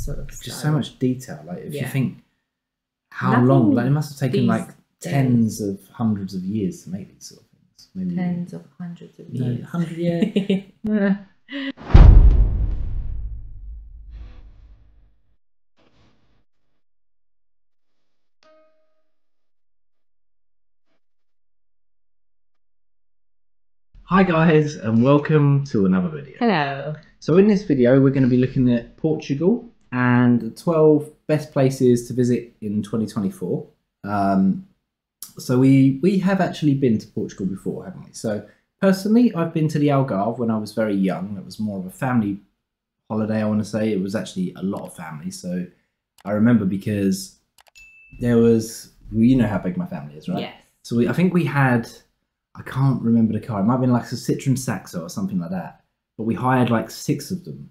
sort of Just style. so much detail. Like if you Yeah. think how Nothing long, like it must have taken these like tens of hundreds of years to make these sort of things. Maybe Tens of hundreds of no, years. 100 years. Yeah. Hi guys, and welcome to another video. Hello. So in this video we're going to be looking at Portugal and the 12 best places to visit in 2024. So we have actually been to Portugal before, haven't we? So personally I've been to the Algarve when I was very young. It was more of a family holiday, I want to say. It was actually a lot of family. So I remember because there was, well, you know how big my family is, right? Yes. So I think we had, I can't remember the car. It might have been like a Citroen Saxo or something like that. But we hired like 6 of them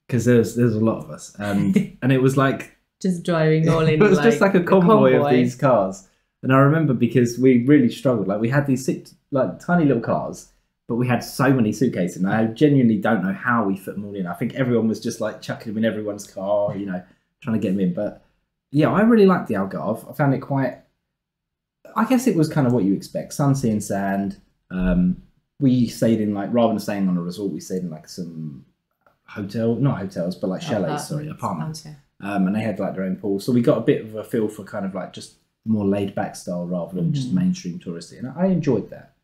because there's a lot of us, and it was like Just driving all in. it was just like a convoy of these cars. And I remember because we really struggled. Like we had these 6 like tiny little cars, but we had so many suitcases, and I genuinely don't know how we fit them all in. I think everyone was just like chucking them in everyone's car, you know, trying to get them in. But yeah, I really liked the Algarve. I found it quite. I guess it was kind of what you expect: sun, sea, and sand. We stayed in like, rather than staying on a resort, we stayed in like some not hotels, but like chalets, apartments. Okay. And they had like their own pool, so we got a bit of a feel for kind of like just more laid back style rather than just mainstream touristy, and I enjoyed that.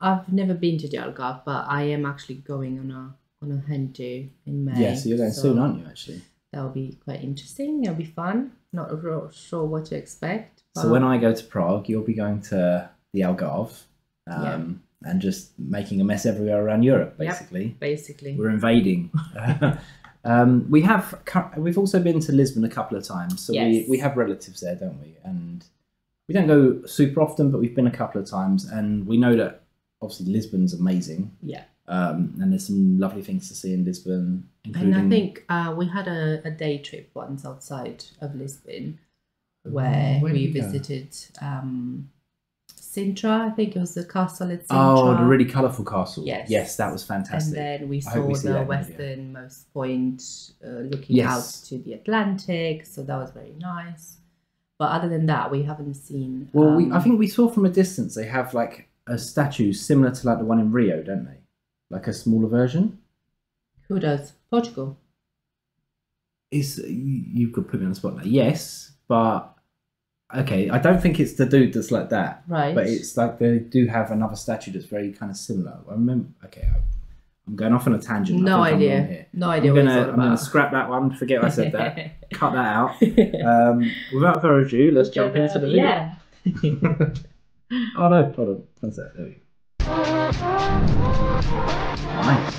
I've never been to the Algarve, but I am actually going on a hen do in May. Yeah, so you're going soon, aren't you? Actually, that'll be quite interesting. It'll be fun. Not sure what to expect. So when I go to Prague, you'll be going to the Algarve, and just making a mess everywhere around Europe, basically. Yep, basically. We're invading. We've also been to Lisbon a couple of times, so yes. we have relatives there, don't we? And we don't go super often, but we've been a couple of times, and we know that obviously Lisbon's amazing. Yeah. And there's some lovely things to see in Lisbon, including. And I think we had a day trip once outside of Lisbon, where we visited Sintra. I think it was the castle at Sintra. Oh, the really colourful castle. Yes. Yes, that was fantastic. And then we saw the westernmost point looking out to the Atlantic. So that was very nice. But other than that, we haven't seen... Well, I think we saw from a distance they have like a statue similar to like the one in Rio, don't they? Like a smaller version. Who does? Portugal? You could put me on the spot now. Yes, but... Okay, I don't think it's the dude that's like that. Right. But it's like they do have another statue that's very kind of similar. I remember... Okay, I'm going off on a tangent. No idea. No idea I'm going to scrap that one. Forget I said that. Cut that out. Without further ado, let's jump into the video. Yeah. Oh no, hold on. One sec. There we go. Nice.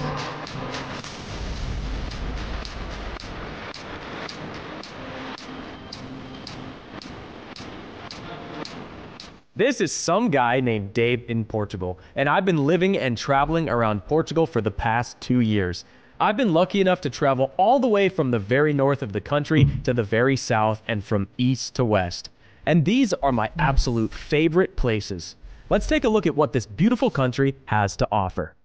This is some guy named Dave in Portugal, and I've been living and traveling around Portugal for the past 2 years. I've been lucky enough to travel all the way from the very north of the country to the very south and from east to west. And these are my absolute favorite places. Let's take a look at what this beautiful country has to offer.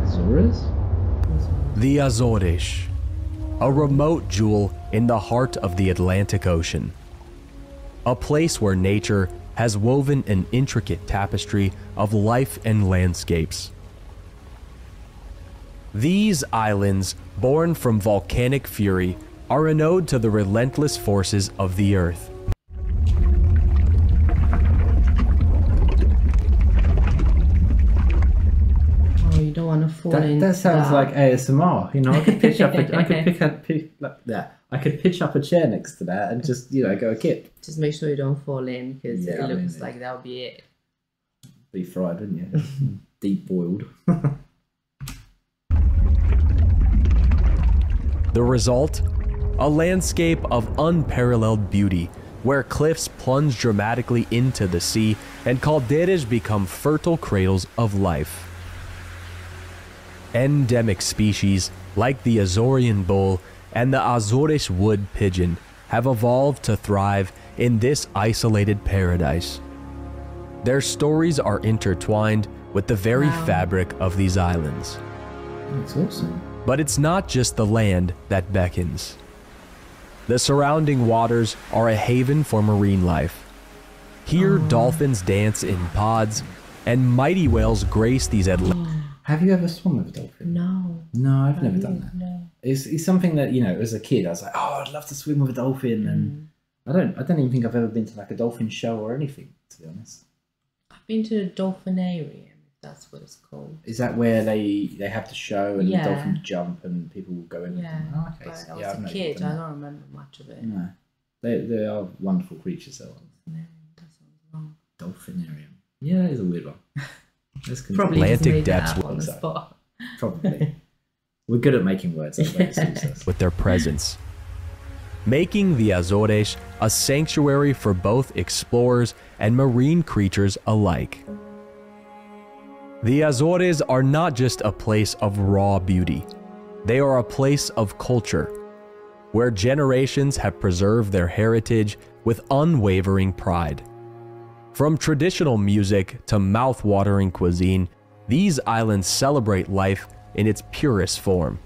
Azores? The Azores, a remote jewel in the heart of the Atlantic Ocean. A place where nature has woven an intricate tapestry of life and landscapes. These islands, born from volcanic fury, are an ode to the relentless forces of the earth. Oh, you don't want to fall in. That sounds like ASMR. You know, I could pitch up I could pitch up a chair next to that and just, you know, go a kip. Just make sure you don't fall in, because it looks like that'll be it. Be fried, wouldn't you? Deep boiled. The result? A landscape of unparalleled beauty, where cliffs plunge dramatically into the sea and calderas become fertile cradles of life. Endemic species like the Azorean bull and the Azores wood pigeon have evolved to thrive in this isolated paradise. Their stories are intertwined with the very fabric of these islands. That's awesome. But it's not just the land that beckons. The surrounding waters are a haven for marine life. Here, dolphins dance in pods, and mighty whales grace these Have you ever swum with a dolphin? No. No, I've never done that. No. It's something that, you know, as a kid, I was like, oh, I'd love to swim with a dolphin. And I don't even think I've ever been to like a dolphin show or anything, to be honest. I've been to a dolphinarium, if that's what it's called. Is that where they have the show and Yeah. the dolphins jump and people will go in? Yeah. Oh, okay. But I Yeah, was I've a never kid, done I that. don't remember much of it. No. They are wonderful creatures, though. That sounds wrong. Dolphinarium. Yeah, that is a weird one. Let's continue. Probably just Atlantic made that depths up on the so. spot. Probably. We're good at making words. That's what suits us. with their presence, making the Azores a sanctuary for both explorers and marine creatures alike. The Azores are not just a place of raw beauty. They are a place of culture, where generations have preserved their heritage with unwavering pride. From traditional music to mouth-watering cuisine, these islands celebrate life in its purest form.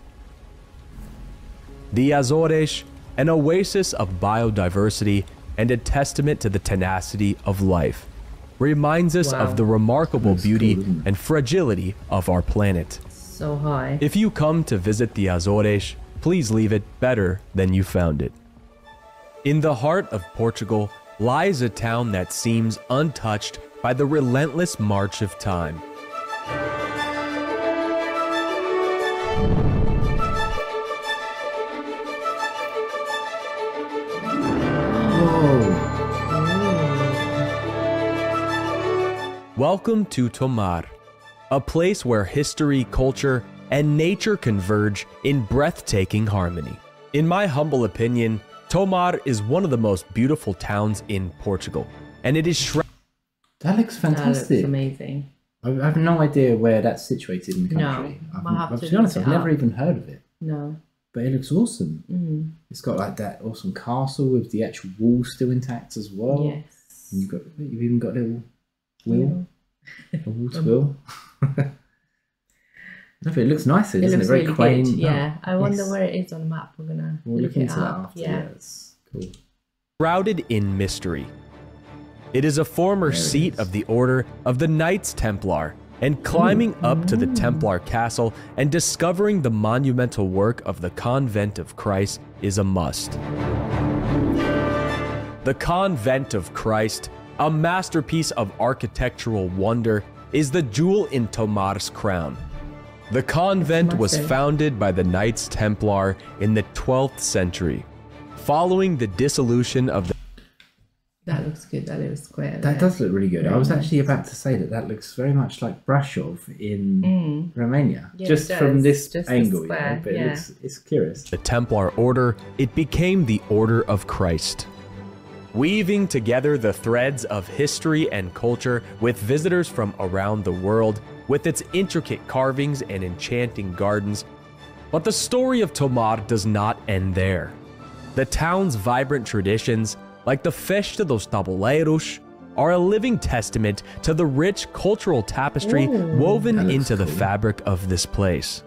The Azores, an oasis of biodiversity and a testament to the tenacity of life, reminds us of the remarkable beauty and fragility of our planet. So high. If you come to visit the Azores, please leave it better than you found it. In the heart of Portugal lies a town that seems untouched by the relentless march of time. Welcome to Tomar, a place where history, culture, and nature converge in breathtaking harmony. In my humble opinion, Tomar is one of the most beautiful towns in Portugal, and it is shrouded. That looks fantastic. That looks amazing. I have no idea where that's situated in the country. To be honest, I've never even heard of it. No. But it looks awesome. It's got like that awesome castle with the actual walls still intact as well. Yes. And you've even got a little wheel. A water wheel. No, but it looks nicer, doesn't it? Very really quaint. good. Yeah. I wonder yes. where it is on the map. We'll look into that up. after. Yeah. It's cool. Shrouded in mystery. It is a former seat of the Order of the Knights Templar, and climbing up to the Templar castle and discovering the monumental work of the Convent of Christ is a must. The Convent of Christ, a masterpiece of architectural wonder, is the jewel in Tomar's crown. The convent was founded by the Knights Templar in the 12th century, following the dissolution of the... That looks good, that little square. That does look really good. I was actually about to say that looks very much like Brasov in Romania. Yeah, just from this just angle, the square, but it's curious. The Templar Order, it became the Order of Christ, weaving together the threads of history and culture with visitors from around the world, with its intricate carvings and enchanting gardens. But the story of Tomar does not end there. The town's vibrant traditions, like the Festa dos Tabuleiros, are a living testament to the rich cultural tapestry woven into the fabric of this place.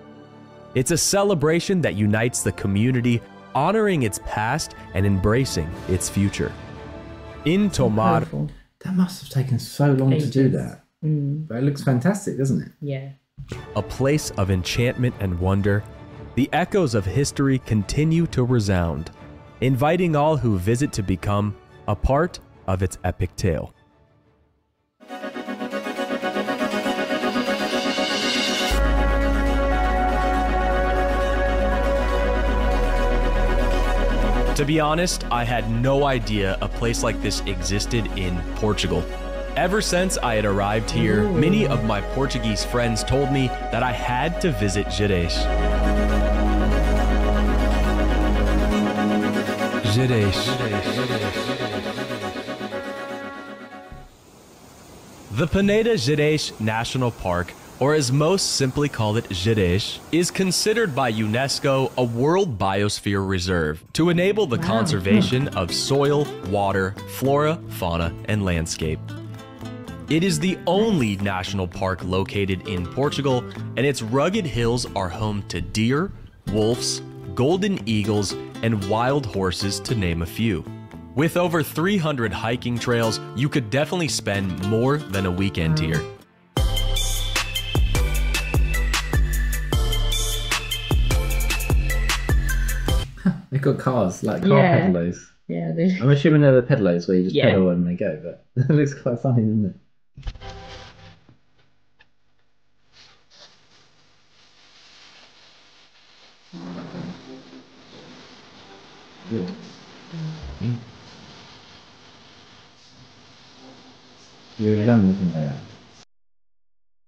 It's a celebration that unites the community, honoring its past and embracing its future. In Tomar, that must have taken so long to do that. But it looks fantastic, doesn't it? Yeah. a place of enchantment and wonder, the echoes of history continue to resound, inviting all who visit to become a part of its epic tale. To be honest, I had no idea a place like this existed in Portugal. Ever since I had arrived here, many of my Portuguese friends told me that I had to visit Jerez. The Peneda Jerez National Park, or as most simply call it Jerez, is considered by UNESCO a World Biosphere Reserve to enable the conservation of soil, water, flora, fauna, and landscape. It is the only national park located in Portugal, and its rugged hills are home to deer, wolves, golden eagles, and wild horses, to name a few. With over 300 hiking trails, you could definitely spend more than a weekend here. They've got cars, like car pedalos. Yeah, I'm assuming they're the pedalos where you just pedal and they go, but it looks quite funny, doesn't it? Good. You've done anything like that?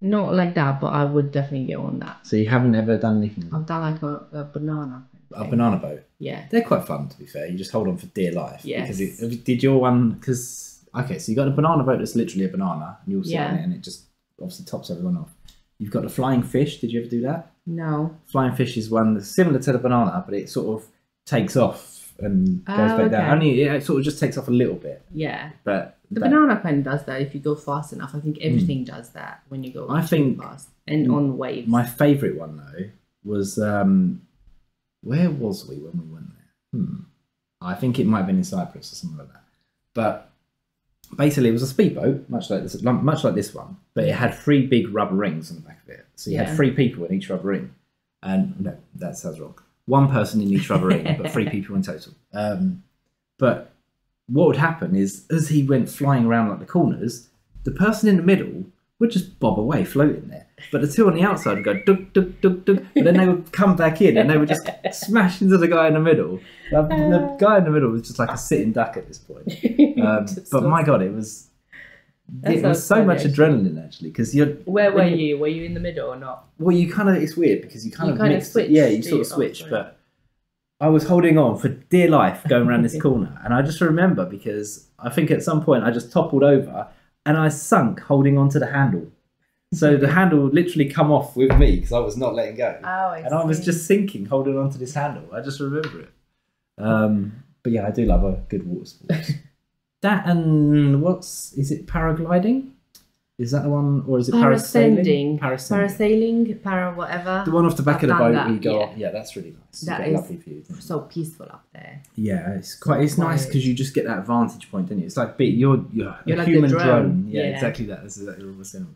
Not like that, but I would definitely get on that. So you haven't ever done anything? I've done like a banana. A banana boat? Yeah. They're quite fun, to be fair. You just hold on for dear life. Yes. Because did your one, because, okay, so you got a banana boat that's literally a banana, and you'll sit on it, and it just obviously tops everyone off. You've got the flying fish. Did you ever do that? No. Flying fish is one that's similar to the banana, but it sort of takes off and goes back down. Only it sort of just takes off a little bit. Yeah. But the banana kind of does that if you go fast enough. I think everything does that when you go fast and on waves. My favourite one though was where was we when we went there? I think it might have been in Cyprus or something like that. But basically, it was a speedboat, much like this one, but it had 3 big rubber rings on the back of it. So you had 3 people in each rubber ring, and no, that sounds wrong. 1 person in each rubber ring, but 3 people in total. But what would happen is, as he went flying around like the corners, the person in the middle would just bob away, floating there. But the 2 on the outside would go duk, duk, duk, duk, but then they would come back in and they would just smash into the guy in the middle. The guy in the middle was just like a sitting duck at this point. But my God, it was so much adrenaline actually, because you're. Where were you? Were you in the middle or not? Well, you kind of, it's weird because you kind of switch. Yeah, you sort of switch, but I was holding on for dear life going around this corner, and I just remember because I think at some point I just toppled over and I sunk holding on to the handle. So the handle literally come off with me because I was not letting go. I was just sinking holding on to this handle. I just remember it. But yeah, I do love a good water sport. That and is it paragliding? Is that the one, or is it parasailing? Parasailing, whatever. The one off the back of the boat where you go up. Yeah, that's really nice. That is lovely view, so peaceful up there. Yeah, it's nice because you just get that vantage point, don't you? It's like you're a like human drone. Yeah, exactly that. That's exactly what we're saying.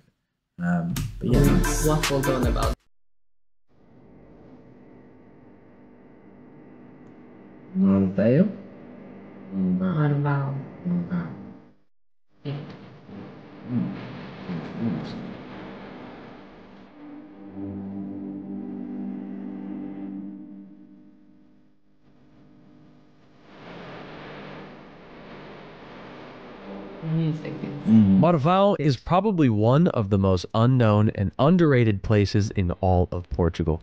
But yeah, nice. Waffled on about. Maral. Maral is probably one of the most unknown and underrated places in all of Portugal.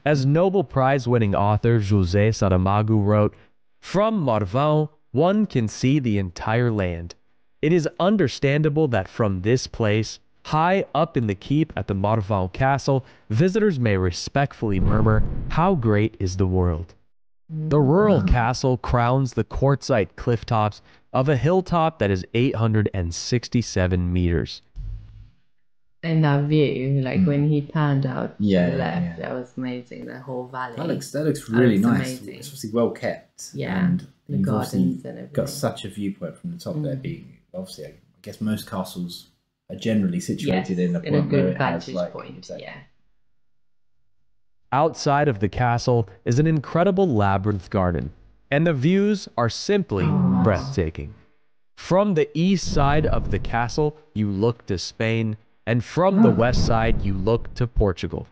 As Nobel Prize-winning author José Saramago wrote, "From Maral, one can see the entire land. It is understandable that from this place, high up in the keep at the Maral Castle, visitors may respectfully murmur, 'How great is the world?' The rural castle crowns the quartzite cliff tops of a hilltop that is 867 meters. And that view, like when he panned out to the left, that was amazing. The whole valley. That looks really nice. Amazing. It's obviously well kept. Yeah, and the gardens and everything. Got such a viewpoint from the top there. Being obviously, I guess most castles are generally situated in a point where it has like Outside of the castle is an incredible labyrinth garden, and the views are simply breathtaking. From the east side of the castle, you look to Spain, and from the west side, you look to Portugal.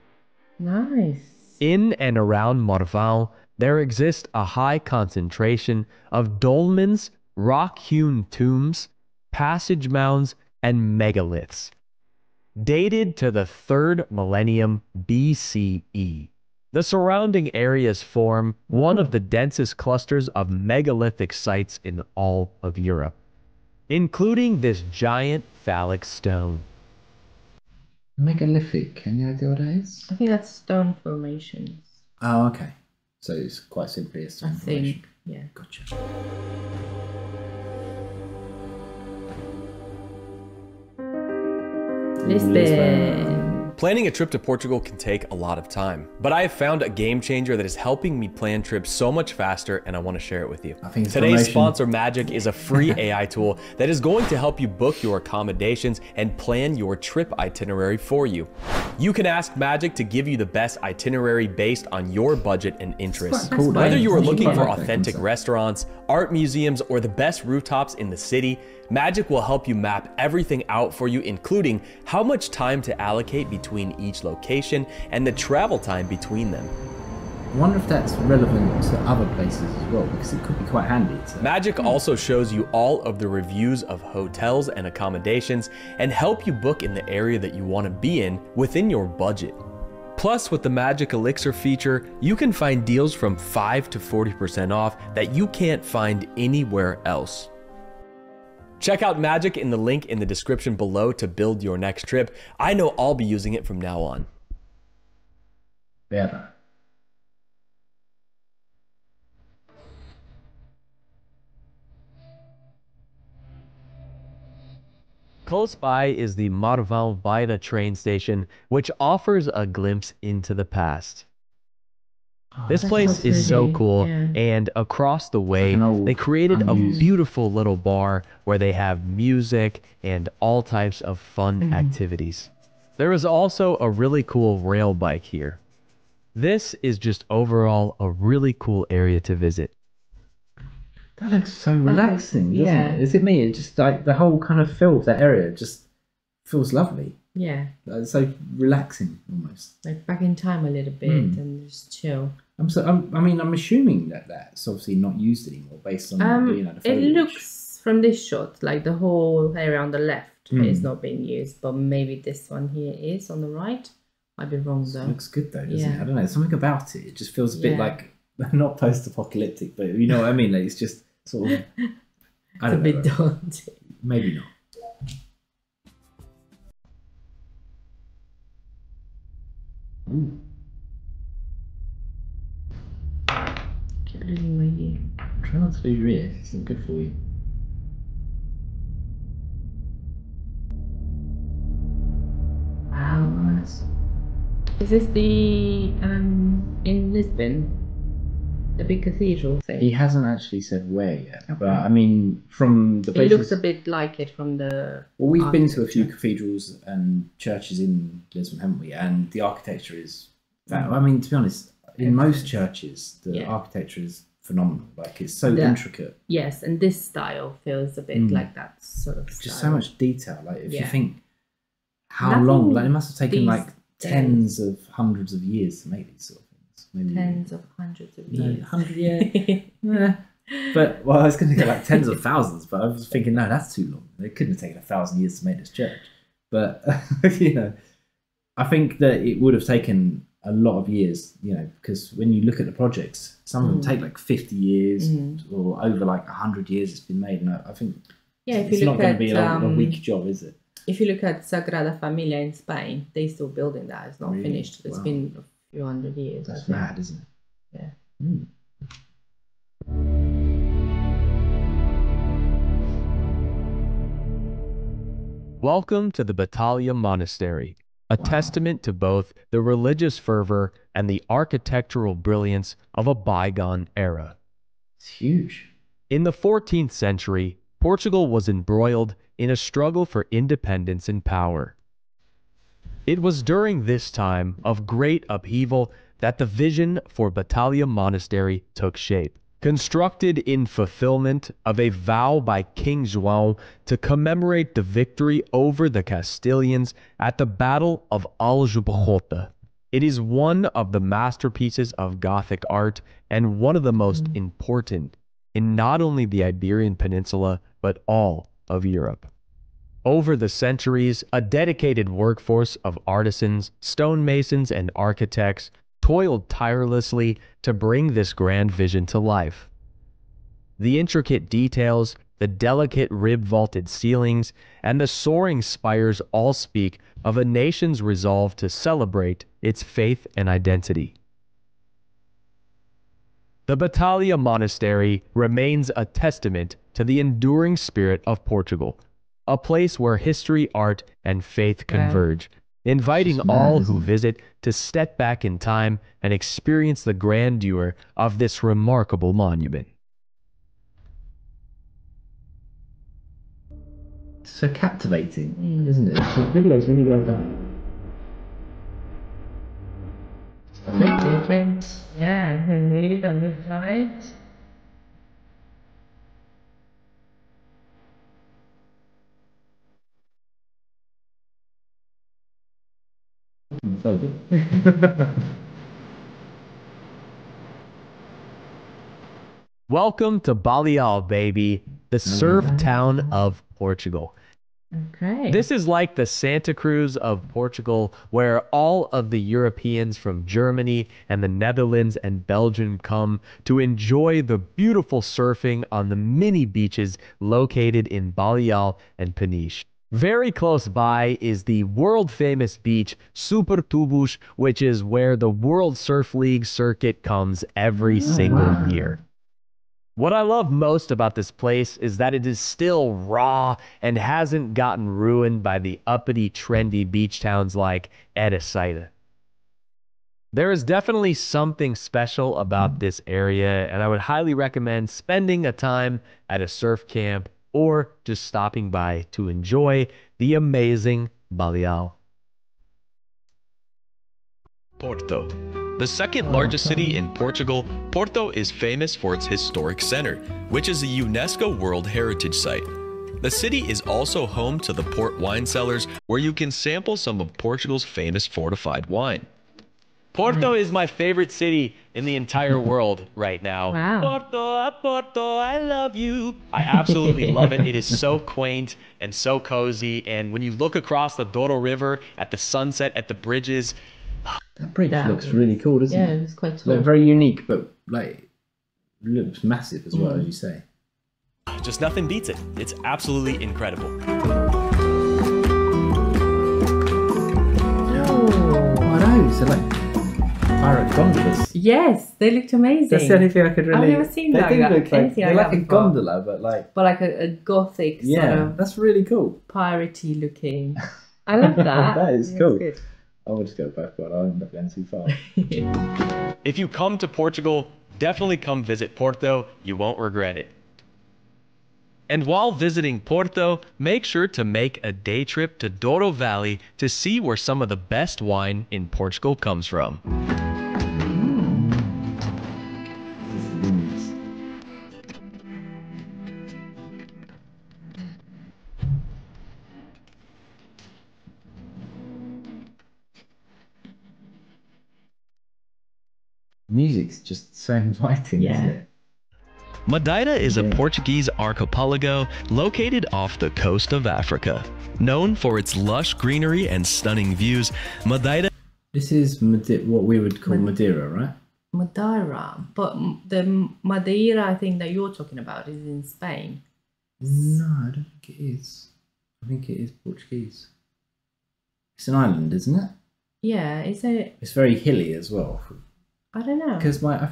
Nice. In and around Maral, there exists a high concentration of dolmens, rock-hewn tombs, passage mounds, and megaliths. Dated to the 3rd millennium BCE, the surrounding areas form one of the densest clusters of megalithic sites in all of Europe, including this giant phallic stone. Megalithic, any idea what that is? I think that's stone formations. Oh, okay. So it's quite simply a stone formation. Think, yeah. Gotcha. Gotcha. 'Cause I think, Lisbon. Planning a trip to Portugal can take a lot of time, but I have found a game changer that is helping me plan trips so much faster, and I want to share it with you. Today's sponsor, Magic, is a free AI tool that is going to help you book your accommodations and plan your trip itinerary for you. You can ask Magic to give you the best itinerary based on your budget and interests. Cool. Whether you are looking for authentic restaurants, art museums, or the best rooftops in the city, Magic will help you map everything out for you, including how much time to allocate between each location and the travel time between them. I wonder if that's relevant to other places as well, because it could be quite handy. Magic also shows you all of the reviews of hotels and accommodations and help you book in the area that you want to be in within your budget. Plus, with the Magic Elixir feature, you can find deals from 5 to 40% off that you can't find anywhere else. Check out Magic in the link in the description below to build your next trip. I know I'll be using it from now on. Better. Close by is the Maral train station, which offers a glimpse into the past. This place is so cool, and across the way, they created a beautiful little bar where they have music and all types of fun activities. There is also a really cool rail bike here. This is just overall a really cool area to visit. That looks so relaxing, doesn't it? Is it me? It just like the whole kind of feel of that area just feels lovely. Yeah. It's so relaxing almost. Like back in time a little bit and just chill. I'm assuming that that's obviously not used anymore based on the foliage. It looks from this shot like the whole area on the left is not being used, but maybe this one here is on the right. Might be wrong though. It looks good though, doesn't it? I don't know. Something about it. It just feels a bit like not post-apocalyptic, but you know what I mean. Like it's just sort of. It's a bit daunting. Maybe not. Ooh. Keep losing my ear. Try not to lose your ear. It's not good for you. Wow, nice. Is this the in Lisbon? The big cathedral thing? He hasn't actually said where yet, but I mean, from the places... It looks a bit like it from the... Well, we've been to a few cathedrals and churches in Lisbon, haven't we? And the architecture is... I mean, to be honest, in most churches, the architecture is phenomenal. Like, it's so intricate. Yes, and this style feels a bit like that sort of style. Just so much detail. Like, if you think how long... Like, it must have taken, like, tens of hundreds of years to make these sort of things. Maybe tens of hundreds of years. 100, yeah. But, well, I was going to go like tens of thousands, but I was thinking, no, that's too long. It couldn't have taken 1,000 years to make this church. But, you know, I think that it would have taken a lot of years, you know, because when you look at the projects, some of them take like 50 years or over like 100 years it's been made. And I think it's not going to be a weak job, is it? If you look at Sagrada Familia in Spain, they're still building that. It's not finished. It's been a few hundred years. That's mad, isn't it? Yeah. Welcome to the Batalha Monastery, a testament to both the religious fervor and the architectural brilliance of a bygone era. It's huge. In the 14th century, Portugal was embroiled in a struggle for independence and power. It was during this time of great upheaval that the vision for Batalha Monastery took shape. Constructed in fulfillment of a vow by King João to commemorate the victory over the Castilians at the Battle of Algarve. It is one of the masterpieces of Gothic art and one of the most important in not only the Iberian Peninsula, but all of Europe. Over the centuries, a dedicated workforce of artisans, stonemasons, and architects toiled tirelessly to bring this grand vision to life. The intricate details, the delicate rib-vaulted ceilings, and the soaring spires all speak of a nation's resolve to celebrate its faith and identity. The Batalha Monastery remains a testament to the enduring spirit of Portugal, a place where history, art, and faith converge, inviting mad, all isn't who it? visit to step back in time and experience the grandeur of this remarkable monument. So captivating, isn't it? The video's really well done. Big difference. Yeah, indeed, on the sides. So good. Welcome to Baleal, baby, the surf town of Portugal. Okay. This is like the Santa Cruz of Portugal, where all of the Europeans from Germany and the Netherlands and Belgium come to enjoy the beautiful surfing on the many beaches located in Baleal and Peniche. Very close by is the world-famous beach Supertubos, which is where the World Surf League circuit comes every single year. What I love most about this place is that it is still raw and hasn't gotten ruined by the uppity, trendy beach towns like Edessaida. There is definitely something special about this area, and I would highly recommend spending a time at a surf camp or just stopping by to enjoy the amazing Baleal. Porto. The second largest city in Portugal, Porto is famous for its historic center, which is a UNESCO World Heritage Site. The city is also home to the port wine cellars, where you can sample some of Portugal's famous fortified wine. Porto is my favorite city in the entire world right now. Wow. Porto, Porto, I love you. I absolutely love it. It is so quaint and so cozy, and when you look across the Douro River at the sunset, at the bridges, That bridge looks really cool, doesn't it? Yeah, it's quite tall. Like, very unique, but like looks massive as well, as you say. just nothing beats it. It's absolutely incredible. Oh. I know, so like pirate gondolas. Yes, they looked amazing. That's the only thing I could really... I've never seen they that. do look like, Anything they're like like a that before. gondola, but like... But like a gothic sort Yeah, of that's really cool. piratey looking. I love that. That is Yeah, cool. it's I will just go back, but I'll end up going too far. good. If you come to Portugal, definitely come visit Porto. You won't regret it. And while visiting Porto, make sure to make a day trip to Douro Valley to see where some of the best wine in Portugal comes from. Music's just so inviting, isn't it? Madeira is a Portuguese archipelago located off the coast of Africa. Known for its lush greenery and stunning views, Madeira... This is what we would call Madeira, right? Madeira. But the Madeira I think that you're talking about is in Spain. No, I don't think it is. I think it is Portuguese. It's an island, isn't it? Yeah, is it? It's very hilly as well. I don't know. Because I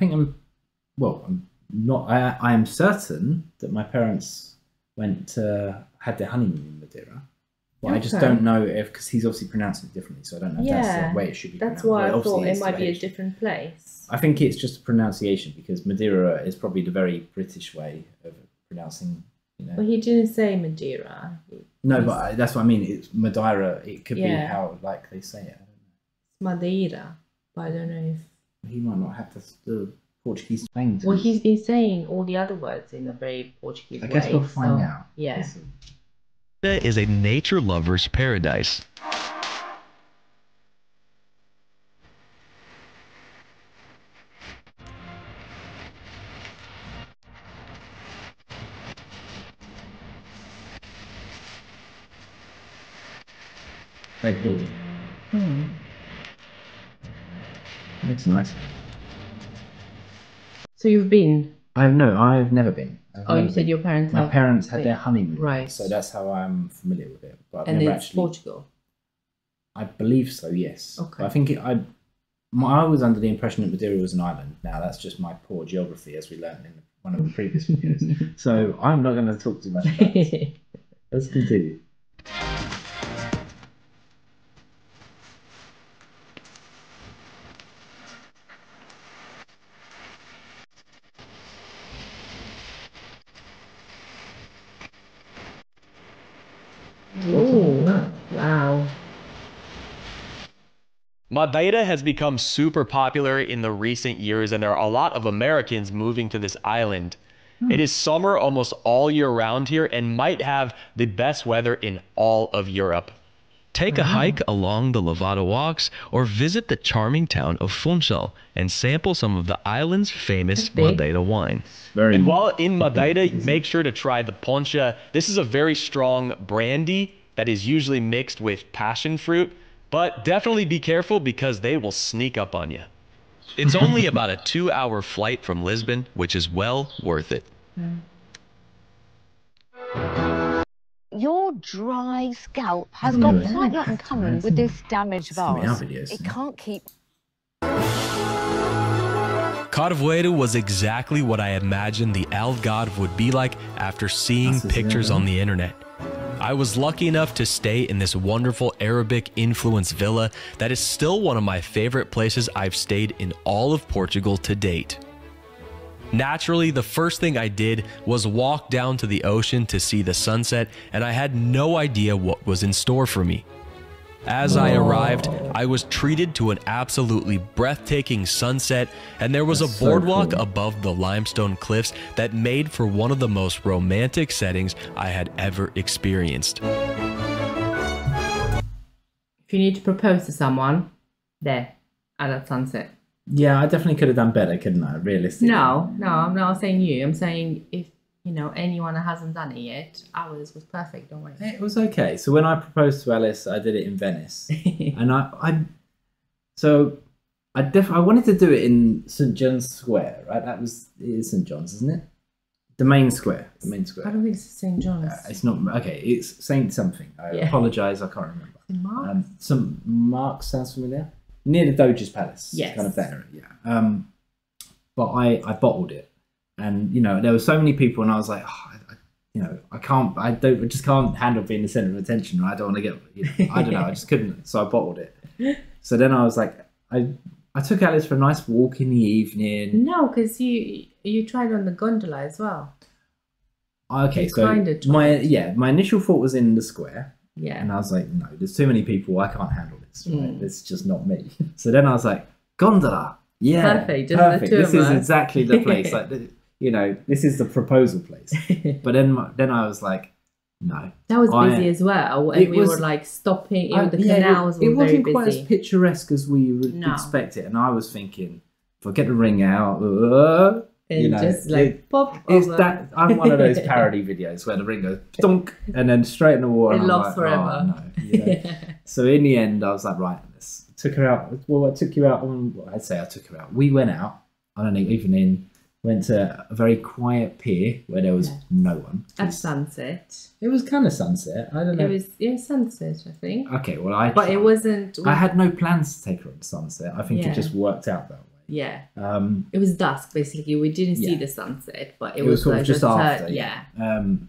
am certain that my parents had their honeymoon in Madeira. But I just don't know because he's obviously pronouncing it differently, so I don't know if that's the way it should be That's pronounced. why But I thought obviously it might be a H. different place. I think it's just a pronunciation because Madeira is probably the very British way of pronouncing, you know. But he didn't say Madeira. No, but that's what I mean. It's Madeira. It could be how like they say it. I don't know. It's Madeira, but I don't know if... He might not have the Portuguese twang. Well, he's been saying all the other words in a very Portuguese way. I guess we'll find out. Yeah. is a nature lover's paradise. Very cool. It's nice. So you've been? I've never been. You said your parents My parents had their honeymoon. Right. So that's how I'm familiar with it. But I've and never it's actually... Portugal? I believe so, yes. Okay. I think I was under the impression that Madeira was an island. Now, that's just my poor geography, as we learned in one of the previous videos. So I'm not going to talk too much about it. Let's continue. Oh, wow. Madeira has become super popular in the recent years, and there are a lot of Americans moving to this island. It is summer almost all year round here and might have the best weather in all of Europe. Take a hike along the Levada walks or visit the charming town of Funchal and sample some of the island's famous Madeira wine. And while in Madeira, make sure to try the poncha. This is a very strong brandy that is usually mixed with passion fruit, but definitely be careful because they will sneak up on you. It's only about a 2-hour flight from Lisbon, which is well worth it. Your dry scalp has got quite a lot in common with this damage of ours. It can't keep... Carvoeiro was exactly what I imagined the Algarve would be like after seeing pictures on the internet. I was lucky enough to stay in this wonderful Arabic-influenced villa that is still one of my favorite places I've stayed in all of Portugal to date. Naturally, the first thing I did was walk down to the ocean to see the sunset, and I had no idea what was in store for me. As I arrived, I was treated to an absolutely breathtaking sunset, and there was a boardwalk above the limestone cliffs that made for one of the most romantic settings I had ever experienced. If you need to propose to someone, there, at that sunset. Yeah, I definitely could have done better, couldn't I? Realistically. No, I'm not saying you. I'm saying if anyone that hasn't done it yet, ours was perfect. Don't worry. It was okay. So when I proposed to Alice, I did it in Venice, and I wanted to do it in St. John's Square, right? It is St. John's, isn't it? The main square. The main square. I don't think it's St. John's. It's not. Okay, it's Saint something. I apologise. I can't remember. St. Mark's. St. Mark's sounds familiar. Near the Doge's Palace. Yes. Kind of there. Yeah. But I bottled it. And there were so many people, and I was like, I just can't handle being the center of attention. I don't want to get, I don't know, I just couldn't. So I bottled it. So then I was like, I took Alice for a nice walk in the evening. No, because you tried on the gondola as well. Okay, so my initial thought was in the square. Yeah. And I was like, no, there's too many people. I can't handle this. Right? It's just not me. So then I was like, gondola. Yeah, perfect. This is exactly the place. Like, this is the proposal place. But then I was like, no. That was busy as well. And we were like stopping. The canals were very busy. It wasn't quite as picturesque as we would expect it. And I was thinking, if I get the ring out, pop. I'm one of those parody videos where the ring goes dunk and then straight in the water. It lost forever. Oh, no. So in the end, I was like, right, took her out. Well, I took you out on. I took her out. We went out on an evening. Went to a very quiet pier where there was no one. At sunset. It was kind of sunset. I don't know. It was sunset, I think. Okay, well, But it wasn't. I had no plans to take her on sunset. I think it just worked out that way. Yeah. It was dusk basically. We didn't see the sunset, but it was sort like of just after. And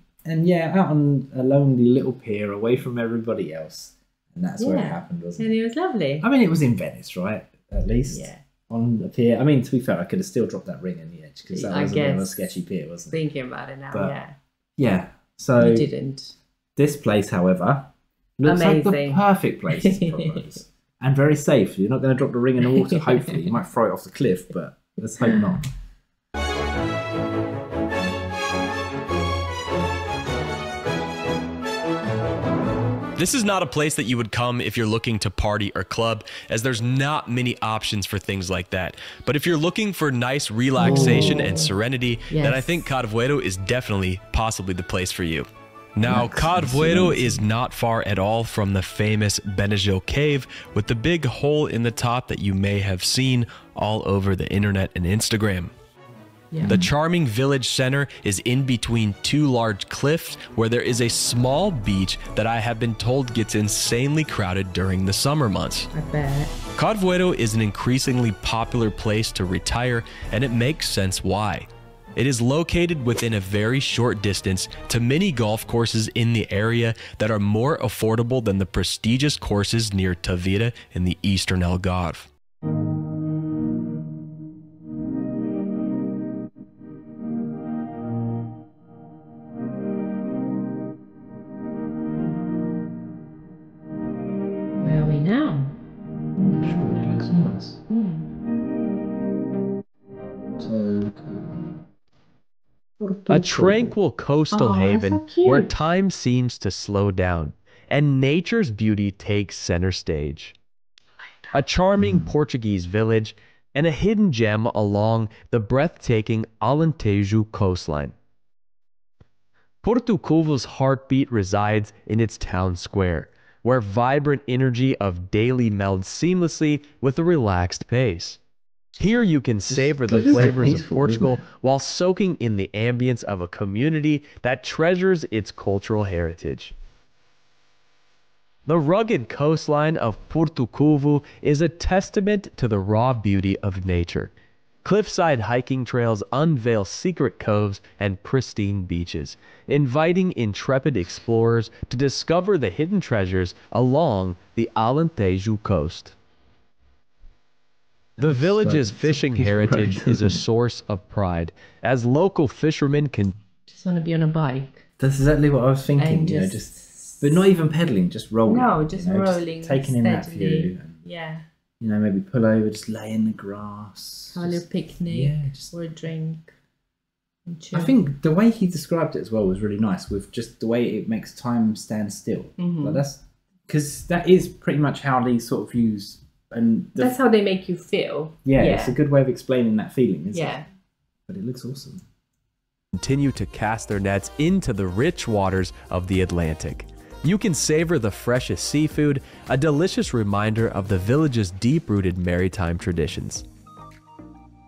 out on a lonely little pier away from everybody else, and that's where it happened, wasn't it? And it was lovely. I mean, it was in Venice, right? At least. Yeah. On the pier. I mean, to be fair, I could have still dropped that ring in the edge because that was a bit of a sketchy pier, wasn't it? Thinking about it now, yeah. So you didn't. This place, however, looks like the perfect place to propose. And very safe. You're not going to drop the ring in the water, hopefully. You might throw it off the cliff, but let's hope not. This is not a place that you would come if you're looking to party or club, as there's not many options for things like that. But if you're looking for nice relaxation and serenity, then I think Carvoeiro is definitely possibly the place for you. Now, Carvoeiro is not far at all from the famous Benagil Cave with the big hole in the top that you may have seen all over the internet and Instagram. The charming village center is in between two large cliffs where there is a small beach that I have been told gets insanely crowded during the summer months. I bet. Carvoeiro is an increasingly popular place to retire, and it makes sense why. It is located within a very short distance to many golf courses in the area that are more affordable than the prestigious courses near Tavira in the eastern Algarve. Where are we now? A tranquil coastal haven where time seems to slow down and nature's beauty takes center stage. A charming Portuguese village and a hidden gem along the breathtaking Alentejo coastline. Porto Covo's heartbeat resides in its town square, where vibrant energy of daily melds seamlessly with a relaxed pace. Here you can savor the flavors of Portugal while soaking in the ambience of a community that treasures its cultural heritage. The rugged coastline of Porto Covo is a testament to the raw beauty of nature. Cliffside hiking trails unveil secret coves and pristine beaches, inviting intrepid explorers to discover the hidden treasures along the Alentejo coast. The village's fishing heritage is a source of pride, as local fishermen can Just want to be on a bike. That's exactly what I was thinking. And You know, but not even pedaling, just rolling. No, just rolling. Just taking in that view. And, yeah. you know, maybe pull over, just lay in the grass. Have a little picnic, yeah, or a drink. And chill. I think the way he described it as well was really nice, with just the way it makes time stand still. Like that's because that is pretty much how these sort of views and that's how they make you feel. Yeah, it's a good way of explaining that feeling, isn't it? But it looks awesome. Continue to cast their nets into the rich waters of the Atlantic. You can savor the freshest seafood, a delicious reminder of the village's deep-rooted maritime traditions.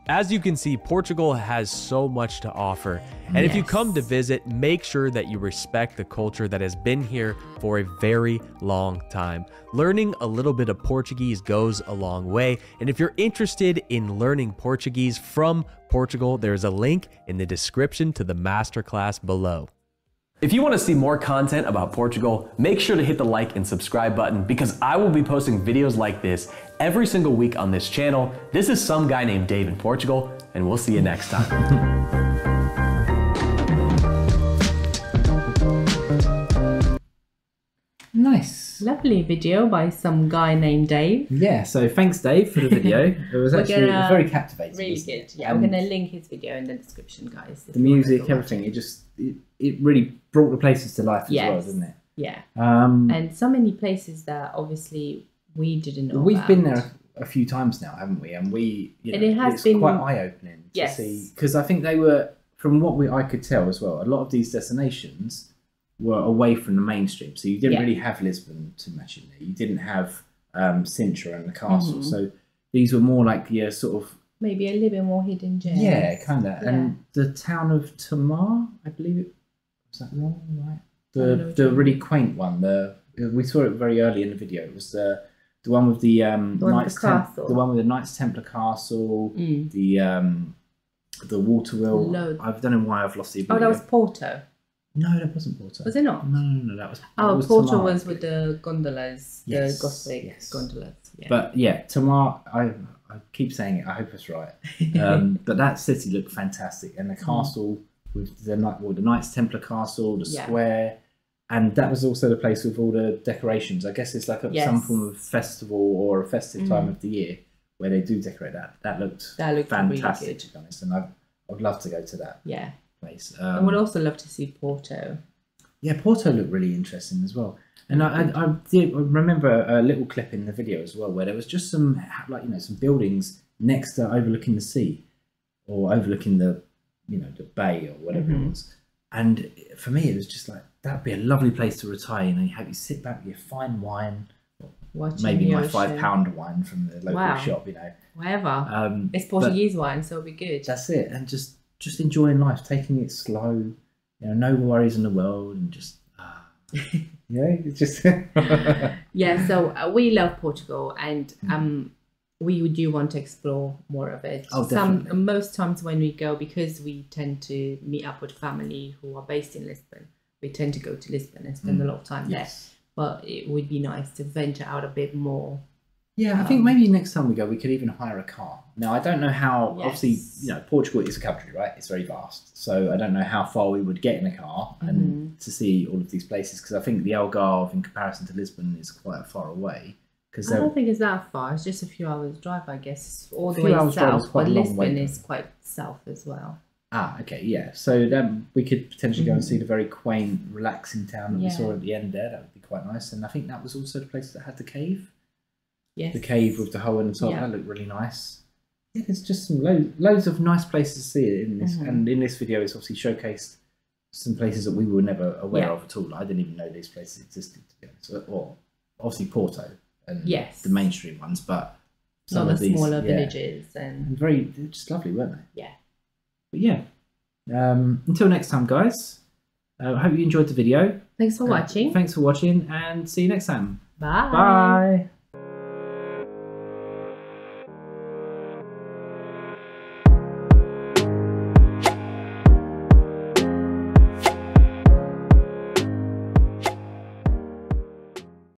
As you can see, Portugal has so much to offer, and if you come to visit, make sure that you respect the culture that has been here for a very long time. Learning a little bit of Portuguese goes a long way, and if you're interested in learning Portuguese from Portugal, there's a link in the description to the masterclass below. If you want to see more content about Portugal, make sure to hit the like and subscribe button because I will be posting videos like this every single week on this channel. This is some guy named Dave in Portugal, and we'll see you next time. Nice. Lovely video by some guy named Dave. Yeah, so thanks Dave for the video. It was actually very captivating. Really good. Yeah, we're going to link his video in the description, guys. The music, everything, it really brought the places to life as well, didn't it? Yeah. And so many places that obviously we didn't know We've about. been there a few times now, haven't we? And it's been quite eye-opening to see. Because I think they were, from what I could tell as well, a lot of these destinations were away from the mainstream. So you didn't really have Lisbon too much in there. You didn't have Sintra and the castle. So these were more like sort of... Maybe a little bit more hidden gems. Yeah, kind of. Yeah. And the town of Tamar, I believe it... Was that wrong? Right. The really quaint one. We saw it very early in the video. It was the one with the Knights Templar, the one with the Knights Templar castle, the water wheel. I don't know why I've lost the video. Oh, that was Porto. No, that wasn't Porto. Was it not? No, that was. Porto Tamar, was with the gondolas, the Gothic gondolas. Yeah. But yeah, Tamar. I keep saying it. I hope it's right. But that city looked fantastic, and the castle with the Knights Templar castle, the square, and that was also the place with all the decorations. I guess it's like some form of festival or a festive time of the year where they do decorate that. That looked fantastic, really to be honest, and I'd love to go to that. Yeah. Place. I would also love to see Porto. Yeah, Porto looked really interesting as well. And I remember a little clip in the video as well where there was just some some buildings next to overlooking the sea or overlooking the the bay or whatever it was. And for me, it was just like that'd be a lovely place to retire. You sit back with your fine wine, maybe my £5 wine from the local shop. Whatever. It's Portuguese wine, so it'll be good. That's it, and just enjoying life, taking it slow, no worries in the world, and just it's just so we love Portugal, and we do want to explore more of it. Oh, definitely. Most times when we go, because we tend to meet up with family who are based in Lisbon, we tend to go to Lisbon and spend a lot of time there. But it would be nice to venture out a bit more. Yeah, I think maybe next time we go, we could even hire a car. Now, I don't know how, obviously, you know, Portugal is a country, right? It's very vast. So I don't know how far we would get in a car and to see all of these places, because I think the Algarve, in comparison to Lisbon, is quite far away. I don't think it's that far. It's just a few hours drive, I guess, all the way south. But Lisbon is quite south as well. Ah, okay, yeah. So then we could potentially go and see the very quaint, relaxing town that we saw at the end there. That would be quite nice. And I think that was also the place that had the cave. Yes. The cave with the hole in the top. That looked really nice. Yeah, there's just some loads of nice places to see in this. And in this video, it's obviously showcased some places that we were never aware of at all. I didn't even know these places existed, to be honest. Or obviously Porto and the mainstream ones, but some of these smaller villages and very just lovely, weren't they? Yeah. But yeah. Until next time, guys. I hope you enjoyed the video. Thanks for watching. Thanks for watching, and see you next time. Bye. Bye.